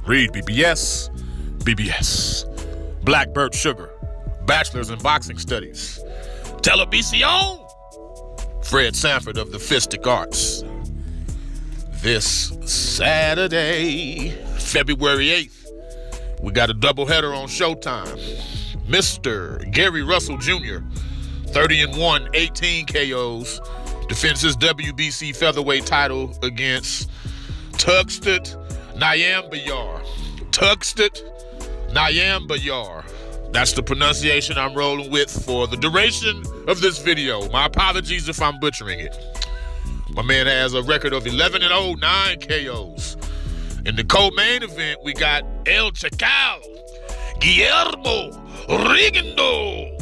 REED-BBS, BBS, Blackbird Sugar, Bachelor's in Boxing Studies, Televisión, Fred Sanford of the Fistic Arts. This Saturday, February 8th, we got a doubleheader on Showtime. Mr. Gary Russell Jr., 30-1, 18 KOs, defends his WBC featherweight title against Tugstsogt Nyambayar. Tugstsogt Nyambayar. That's the pronunciation I'm rolling with for the duration of this video. My apologies if I'm butchering it. My man has a record of 11-0, 9 KOs. In the co-main event, we got El Chacal, Guillermo Rigondeaux,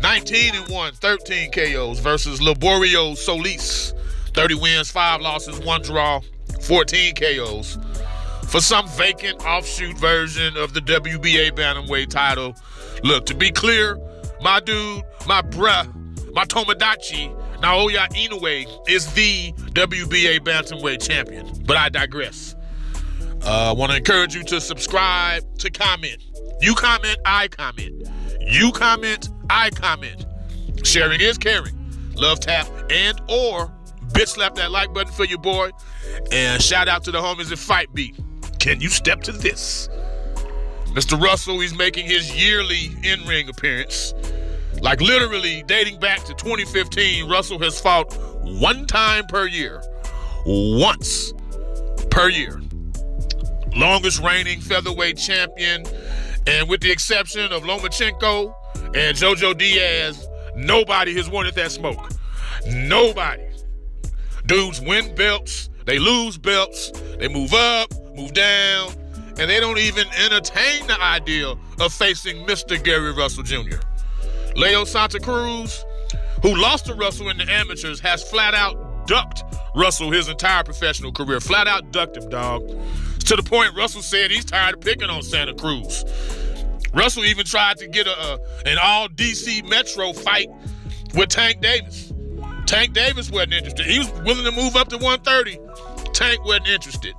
19-1, 13 KOs versus Liborio Solis, 30 wins, 5 losses, 1 draw, 14 KOs. For some vacant offshoot version of the WBA bantamweight title. Look, to be clear, my dude, my bruh, my Tomodachi, Naoya Inoue is the WBA bantamweight champion. But I digress. I want to encourage you to subscribe, to comment. You comment, I comment. You comment, I comment. Sharing is caring. Love tap and or bitch slap that like button for your boy. And shout out to the homies at Fight Beat. Can you step to this? Mr. Russell, he's making his yearly in-ring appearance. Like literally dating back to 2015, Russell has fought 1 time per year. Once per year. Longest reigning featherweight champion. And with the exception of Lomachenko and Jojo Diaz, nobody has wanted that smoke. Nobody. Dudes win belts, they lose belts, they move up, move down, and they don't even entertain the idea of facing Mr. Gary Russell Jr. Leo Santa Cruz, who lost to Russell in the amateurs, has flat out ducked Russell his entire professional career. Flat out ducked him, dog. To the point Russell said he's tired of picking on Santa Cruz. Russell even tried to get an all-DC Metro fight with Tank Davis. Tank Davis wasn't interested. He was willing to move up to 130. Tank wasn't interested.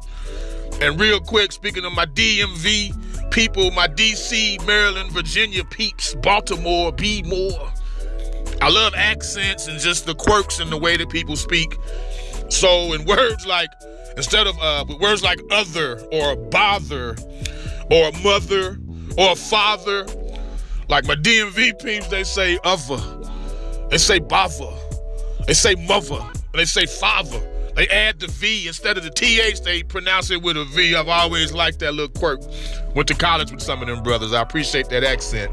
And real quick, speaking of my DMV people, my DC, Maryland, Virginia peeps, Baltimore, be more. I love accents and just the quirks in the way that people speak. So in words like, instead of with words like other or bother or mother or father, like my DMV peeps, they say other. They say bother. They say mother. And they say father. They add the V instead of the TH, they pronounce it with a V. I've always liked that little quirk. Went to college with some of them brothers. I appreciate that accent.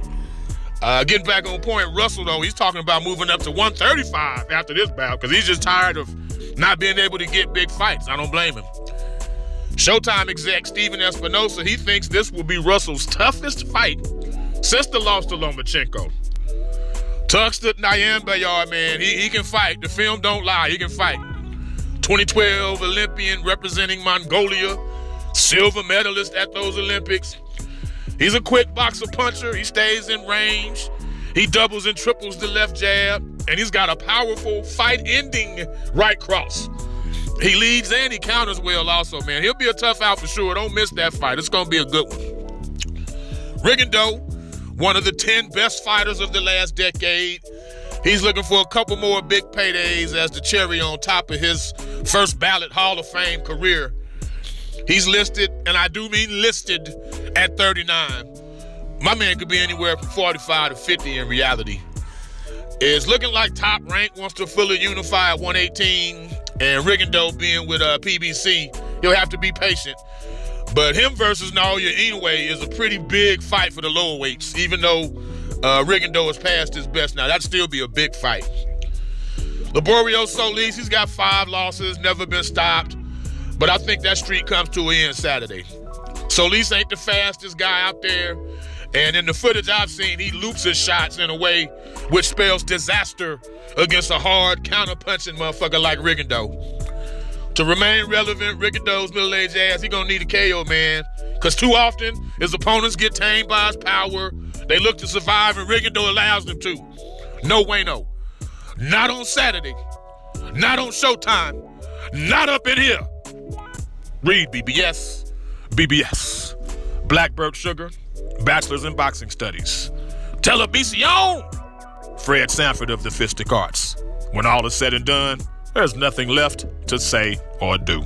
Getting back on point, Russell, though, he's talking about moving up to 135 after this bout because he's just tired of not being able to get big fights. I don't blame him. Showtime exec Steven Espinosa, he thinks this will be Russell's toughest fight since the loss to Lomachenko. Tugstsogt Nyambayar, man, he can fight. The film don't lie. He can fight. 2012 Olympian representing Mongolia, silver medalist at those Olympics. He's a quick boxer puncher. He stays in range. He doubles and triples the left jab, and he's got a powerful fight-ending right cross. He leads and he counters well also, man. He'll be a tough out for sure. Don't miss that fight. It's going to be a good one. Rigondeaux, one of the 10 best fighters of the last decade. He's looking for a couple more big paydays as the cherry on top of his first ballot Hall of Fame career. He's listed, and I do mean listed, at 39. My man could be anywhere from 45 to 50 in reality. It's looking like Top Rank wants to fully unify at 118, and Rigondeaux being with PBC, he'll have to be patient. But him versus Naoya Inoue is a pretty big fight for the lower weights, even though Rigondeaux has passed his best now. That'd still be a big fight. Liborio Solis, he's got 5 losses, never been stopped. But I think that streak comes to an end Saturday. Solis ain't the fastest guy out there. And in the footage I've seen, he loops his shots in a way which spells disaster against a hard, counter-punching motherfucker like Rigondeaux. To remain relevant, Rigondeaux's middle-aged ass, he gonna need a KO, man. Because too often, his opponents get tamed by his power. They look to survive, and Rigondeaux allows them to. No way, no. Not on Saturday. Not on Showtime. Not up in here. REED-BBS, REED-BBS, Black Belt Sugar, Bachelor's in Boxing Studies, Televisión, Fred Sanford of the Fistic Arts. When all is said and done, there's nothing left to say or do.